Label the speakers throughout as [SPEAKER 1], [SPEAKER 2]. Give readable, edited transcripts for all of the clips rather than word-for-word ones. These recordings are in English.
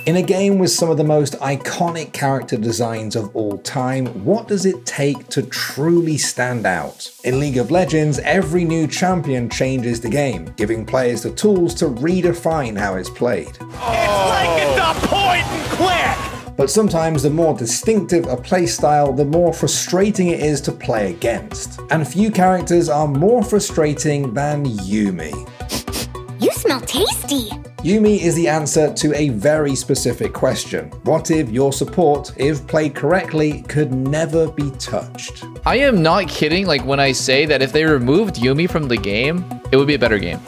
[SPEAKER 1] In a game with some of the most iconic character designs of all time, what does it take to truly stand out? In League of Legends, every new champion changes the game, giving players the tools to redefine how it's played.
[SPEAKER 2] It's like it's a point and click!
[SPEAKER 1] But sometimes the more distinctive a playstyle, the more frustrating it is to play against. And few characters are more frustrating than Yuumi.
[SPEAKER 3] You smell tasty!
[SPEAKER 1] Yuumi is the answer to a very specific question. What if your support, if played correctly, could never be touched?
[SPEAKER 4] I am not kidding when I say that if they removed Yuumi from the game, it would be a better game.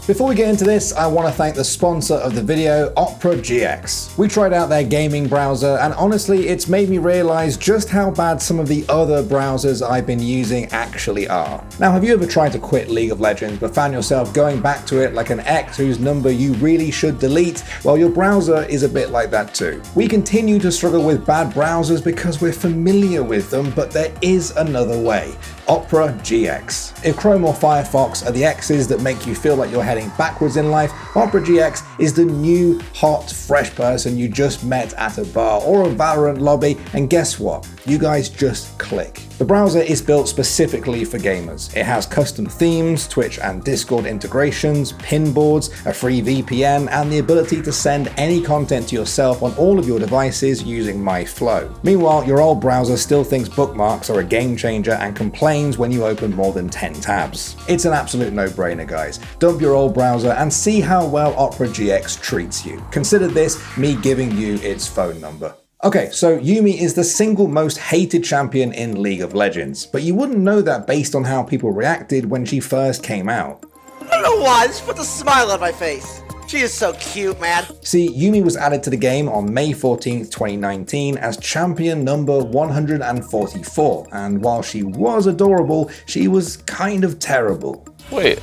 [SPEAKER 1] Before we get into this, I want to thank the sponsor of the video, Opera GX. We tried out their gaming browser, and honestly, it's made me realize just how bad some of the other browsers I've been using actually are. Now, have you ever tried to quit League of Legends but found yourself going back to it like an ex whose number you really should delete? Well, your browser is a bit like that too. We continue to struggle with bad browsers because we're familiar with them, but there is another way. Opera GX. If Chrome or Firefox are the X's that make you feel like you're heading backwards in life, Opera GX is the new, hot, fresh person you just met at a bar or a Valorant lobby, and guess what? You guys just click. The browser is built specifically for gamers. It has custom themes, Twitch and Discord integrations, pin boards, a free VPN, and the ability to send any content to yourself on all of your devices using MyFlow. Meanwhile, your old browser still thinks bookmarks are a game changer and complains when you open more than 10 tabs. It's an absolute no-brainer, guys. Dump your old browser and see how well Opera GX treats you. Consider this me giving you its phone number. Okay, so Yuumi is the single most hated champion in League of Legends, but you wouldn't know that based on how people reacted when she first came out.
[SPEAKER 5] I don't know why, just put a smile on my face. She is so cute, man.
[SPEAKER 1] See, Yuumi was added to the game on May 14th, 2019 as champion number 144, and while she was adorable, she was kind of terrible.
[SPEAKER 6] Wait,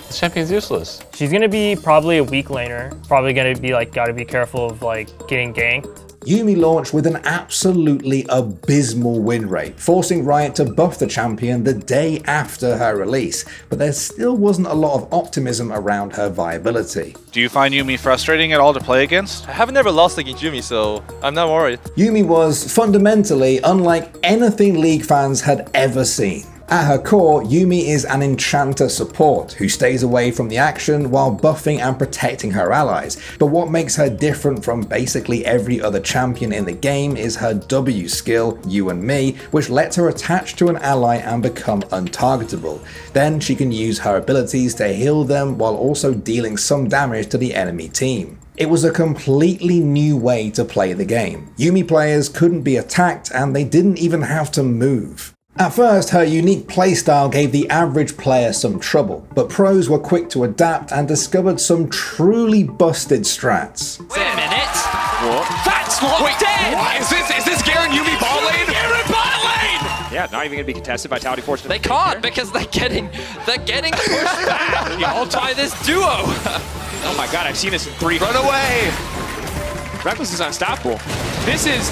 [SPEAKER 6] the champion's useless.
[SPEAKER 7] She's gonna be probably a weak laner, probably gonna be gotta be careful of getting ganked.
[SPEAKER 1] Yuumi launched with an absolutely abysmal win rate, forcing Riot to buff the champion the day after her release, but there still wasn't a lot of optimism around her viability.
[SPEAKER 8] Do you find Yuumi frustrating at all to play against?
[SPEAKER 6] I have never lost against Yuumi, so I'm not worried.
[SPEAKER 1] Yuumi was fundamentally unlike anything League fans had ever seen. At her core, Yuumi is an enchanter support who stays away from the action while buffing and protecting her allies. But what makes her different from basically every other champion in the game is her W skill, You and Me, which lets her attach to an ally and become untargetable. Then she can use her abilities to heal them while also dealing some damage to the enemy team. It was a completely new way to play the game. Yuumi players couldn't be attacked and they didn't even have to move. At first, her unique playstyle gave the average player some trouble, but pros were quick to adapt and discovered some truly busted strats.
[SPEAKER 2] Wait a minute! What? That's locked in!
[SPEAKER 9] What? Is this Garen Yuumi bot lane?
[SPEAKER 2] Garen bot lane!
[SPEAKER 9] Yeah, not even gonna be contested by Vitality Force.
[SPEAKER 10] They can't because they're getting pushed back all by this duo.
[SPEAKER 9] Oh my god, I've seen this in 3. Run away! Reckless is unstoppable. This is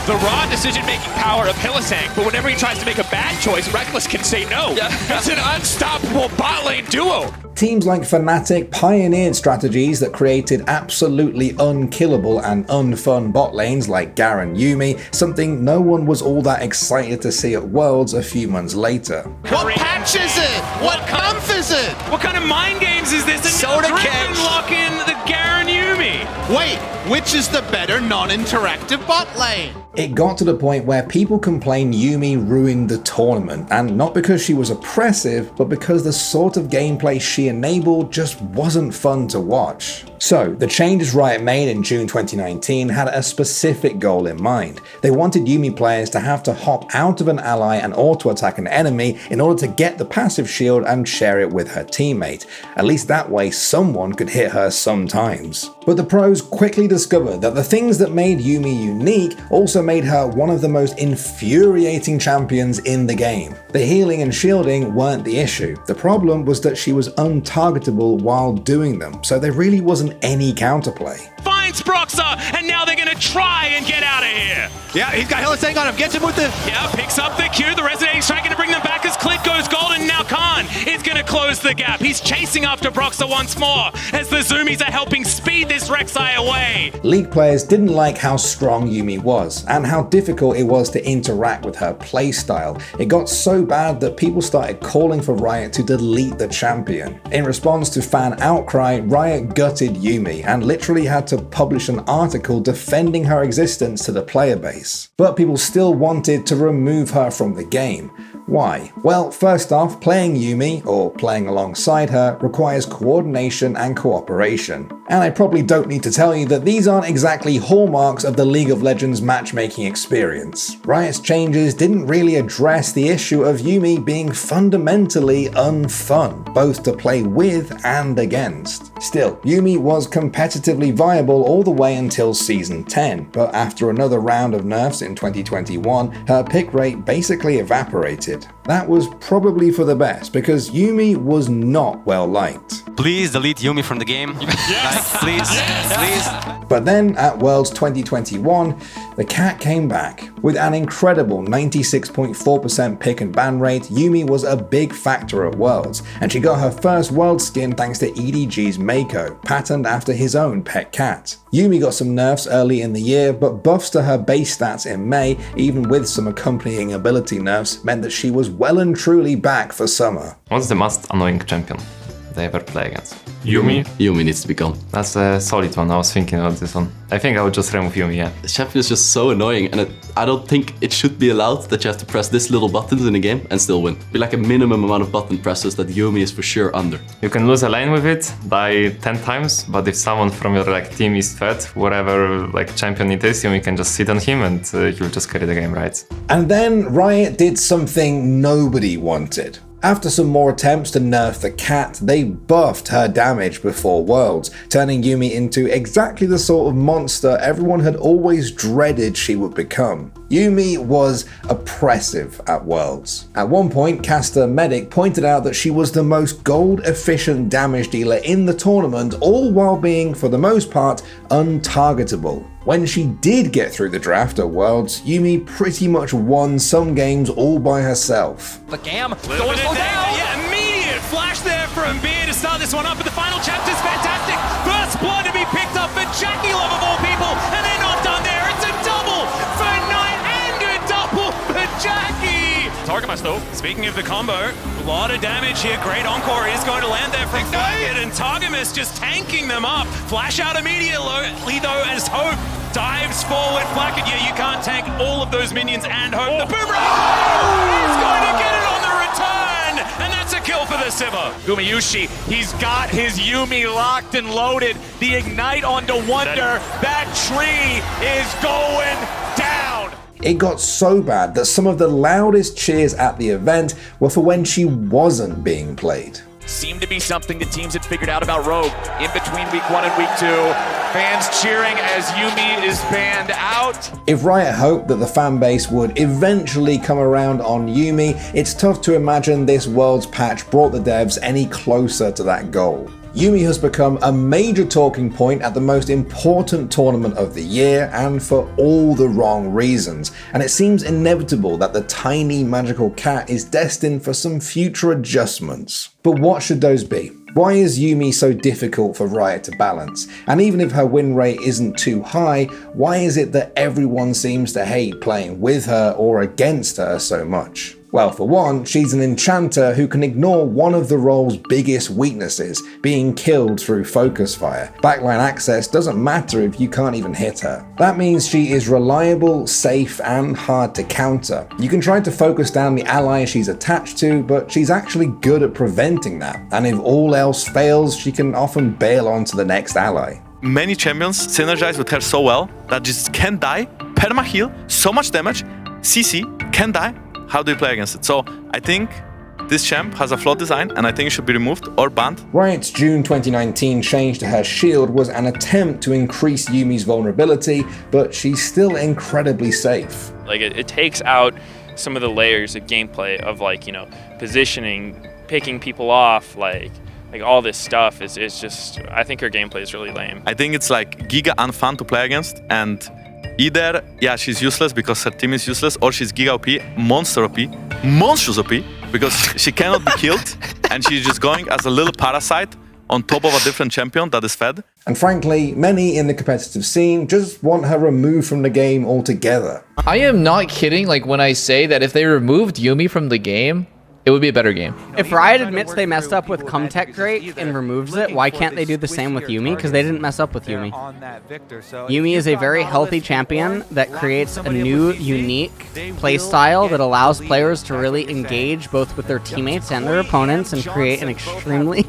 [SPEAKER 9] the raw decision-making power of Hylissang, but whenever he tries to make a bad choice, Reckless can say no. Yeah. It's an unstoppable bot lane duo.
[SPEAKER 1] Teams like Fnatic pioneered strategies that created absolutely unkillable and unfun bot lanes like Garen Yuumi, something no one was all that excited to see at Worlds a few months later.
[SPEAKER 2] What patch is it? What month is it? What kind of mind games is this?
[SPEAKER 5] Soda catch.
[SPEAKER 2] Lock in the Garen Yuumi. Wait, which is the better non-interactive bot lane?
[SPEAKER 1] It got to the point where people complained Yuumi ruined the tournament, and not because she was oppressive, but because the sort of gameplay she enabled just wasn't fun to watch. So, the changes Riot made in June 2019 had a specific goal in mind. They wanted Yuumi players to have to hop out of an ally and auto-attack an enemy in order to get the passive shield and share it with her teammate. At least that way someone could hit her sometimes. But the pros quickly discovered that the things that made Yuumi unique also made her one of the most infuriating champions in the game. The healing and shielding weren't the issue. The problem was that she was untargetable while doing them, so there really wasn't any counterplay.
[SPEAKER 2] Finds Broxa, and now they're gonna try and get out of here.
[SPEAKER 9] Yeah, he's got Hylissang on him. Gets him with the...
[SPEAKER 2] Yeah, picks up the Q. The resonating strike gonna bring them back as Clint goes gold, and now Khan is gonna
[SPEAKER 9] close the gap. He's chasing after Broxah once more as the Zoomies are helping speed this Rek'Sai away.
[SPEAKER 1] League players didn't like how strong Yuumi was and how difficult it was to interact with her playstyle. It got so bad that people started calling for Riot to delete the champion. In response to fan outcry, Riot gutted Yuumi and literally had to publish an article defending her existence to the player base. But people still wanted to remove her from the game. Why? Well, first off, playing Yuumi, or playing alongside her, requires coordination and cooperation. And I probably don't need to tell you that these aren't exactly hallmarks of the League of Legends matchmaking experience. Riot's changes didn't really address the issue of Yuumi being fundamentally unfun, both to play with and against. Still, Yuumi was competitively viable all the way until Season 10, but after another round of nerfs in 2021, her pick rate basically evaporated. That was probably for the best, because Yuumi was not well liked.
[SPEAKER 11] Please delete Yuumi from the game.
[SPEAKER 9] Yes.
[SPEAKER 11] Like, please, please.
[SPEAKER 1] But then at Worlds 2021, the cat came back. With an incredible 96.4% pick and ban rate, Yuumi was a big factor at Worlds, and she got her first World skin thanks to EDG's Mako, patterned after his own pet cat. Yuumi got some nerfs early in the year, but buffs to her base stats in May, even with some accompanying ability nerfs, meant that she was well and truly back for summer.
[SPEAKER 12] What's the most annoying champion they ever play against?
[SPEAKER 13] Yuumi?
[SPEAKER 11] Yuumi needs to be gone.
[SPEAKER 12] That's a solid one. I was thinking about this one. I think I would just remove Yuumi, yeah.
[SPEAKER 11] The champion is just so annoying, and I don't think it should be allowed that you have to press this little buttons in a game and still win. Be like a minimum amount of button presses that Yuumi is for sure under.
[SPEAKER 12] You can lose a lane with it by 10 times, but if someone from your team is fed, whatever champion it is, Yuumi can just sit on him and he'll just carry the game, right?
[SPEAKER 1] And then Riot did something nobody wanted. After some more attempts to nerf the cat, they buffed her damage before Worlds, turning Yuumi into exactly the sort of monster everyone had always dreaded she would become. Yuumi was oppressive at Worlds. At one point, Caster Medic pointed out that she was the most gold-efficient damage dealer in the tournament, all while being, for the most part, untargetable. When she did get through the draft at Worlds, Yuumi pretty much won some games all by herself.
[SPEAKER 10] The Gam
[SPEAKER 9] Going down. Yeah, immediate flash there from Beer to start this one up, but the final chapter's fantastic. First blood to be picked up for Jackie Love of all people, and they're not done there. It's a double for Knight and a double for Jackie. Targamas though, speaking of the combo, a lot of damage here. Great encore is going to land there from Flacket, and Targamas just tanking them up. Flash out immediately though as Hope dives forward. Flacket, yeah, you can't tank all of those minions and Hope. The boomerang is going to get it on the return, and that's a kill for the Sivir.
[SPEAKER 14] Gumayushi, he's got his Yuumi locked and loaded. The ignite onto Wonder. That tree is going down.
[SPEAKER 1] It got so bad that some of the loudest cheers at the event were for when she wasn't being played.
[SPEAKER 14] Seemed to be something the teams had figured out about Rogue in between week 1 and week 2. Fans cheering as Yuumi is banned out.
[SPEAKER 1] If Riot hoped that the fan base would eventually come around on Yuumi, it's tough to imagine this Worlds patch brought the devs any closer to that goal. Yuumi has become a major talking point at the most important tournament of the year, and for all the wrong reasons, and it seems inevitable that the tiny magical cat is destined for some future adjustments. But what should those be? Why is Yuumi so difficult for Riot to balance? And even if her win rate isn't too high, why is it that everyone seems to hate playing with her or against her so much? Well, for one, she's an enchanter who can ignore one of the role's biggest weaknesses, being killed through focus fire. Backline access doesn't matter if you can't even hit her. That means she is reliable, safe, and hard to counter. You can try to focus down the ally she's attached to, but she's actually good at preventing that, and if all else fails, she can often bail onto the next ally.
[SPEAKER 6] Many champions synergize with her so well that just can die, perma heal, so much damage, CC, can die. How do you play against it? So I think this champ has a flawed design, and I think it should be removed or banned.
[SPEAKER 1] Riot's June 2019 change to her shield was an attempt to increase Yuumi's vulnerability, but she's still incredibly safe.
[SPEAKER 15] It takes out some of the layers of gameplay of positioning, picking people off, all this stuff is just, I think her gameplay is really lame.
[SPEAKER 6] I think it's giga unfun to play against, and either, yeah, she's useless because her team is useless, or she's giga OP, monster OP, monstrous OP, because she cannot be killed, and she's just going as a little parasite on top of a different champion that is fed.
[SPEAKER 1] And frankly, many in the competitive scene just want her removed from the game altogether.
[SPEAKER 4] I am not kidding like when I say that if they removed Yuumi from the game, it would be a better game.
[SPEAKER 13] If Riot admits they messed up with Comtech Drake and removes it, why can't they do the same with Yuumi? Because they didn't mess up with Yuumi. Yuumi is a very healthy champion that creates a new, unique playstyle that allows players to really engage both with their teammates and their opponents and create an extremely...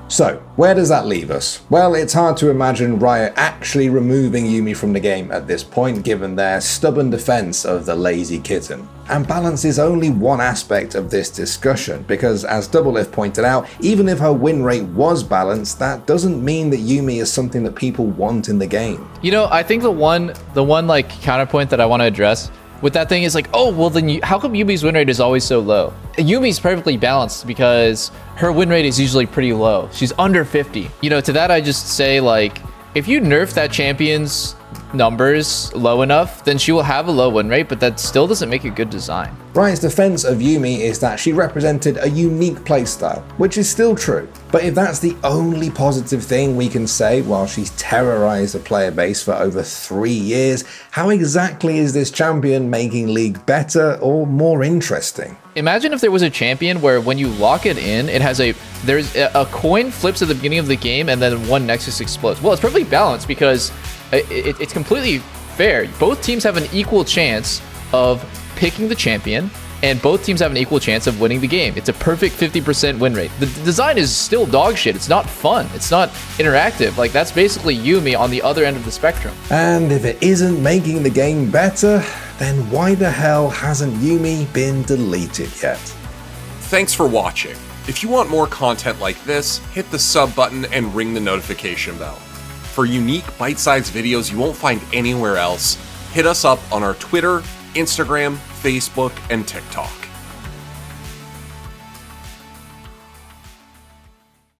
[SPEAKER 1] So, where does that leave us? Well, it's hard to imagine Riot actually removing Yuumi from the game at this point, given their stubborn defense of the lazy kitten. And balance is only one aspect of this discussion, because as Doublelift pointed out, even if her win rate was balanced, that doesn't mean that Yuumi is something that people want in the game.
[SPEAKER 4] You know, I think the one like counterpoint that I want to address with that thing is like, oh, well then how come Yuumi's win rate is always so low? Yuumi's perfectly balanced because her win rate is usually pretty low. She's under 50. You know, to that I just say like, if you nerf that champion's numbers low enough, then she will have a low win rate, but that still doesn't make a good design.
[SPEAKER 1] Riot's defense of Yuumi is that she represented a unique playstyle, which is still true. But if that's the only positive thing we can say while she's terrorized the player base for over 3 years, how exactly is this champion making League better or more interesting?
[SPEAKER 4] Imagine if there was a champion where when you lock it in, it has there's a coin flips at the beginning of the game and then one Nexus explodes. Well, it's perfectly balanced because it's completely fair. Both teams have an equal chance of picking the champion, and both teams have an equal chance of winning the game. It's a perfect 50% win rate. The design is still dog shit. It's not fun. It's not interactive. Like, that's basically Yuumi on the other end of the spectrum.
[SPEAKER 1] And if it isn't making the game better, then why the hell hasn't Yuumi been deleted yet?
[SPEAKER 16] Thanks for watching. If you want more content like this, hit the sub button and ring the notification bell. For unique bite-sized videos you won't find anywhere else, hit us up on our Twitter, Instagram, Facebook, and TikTok.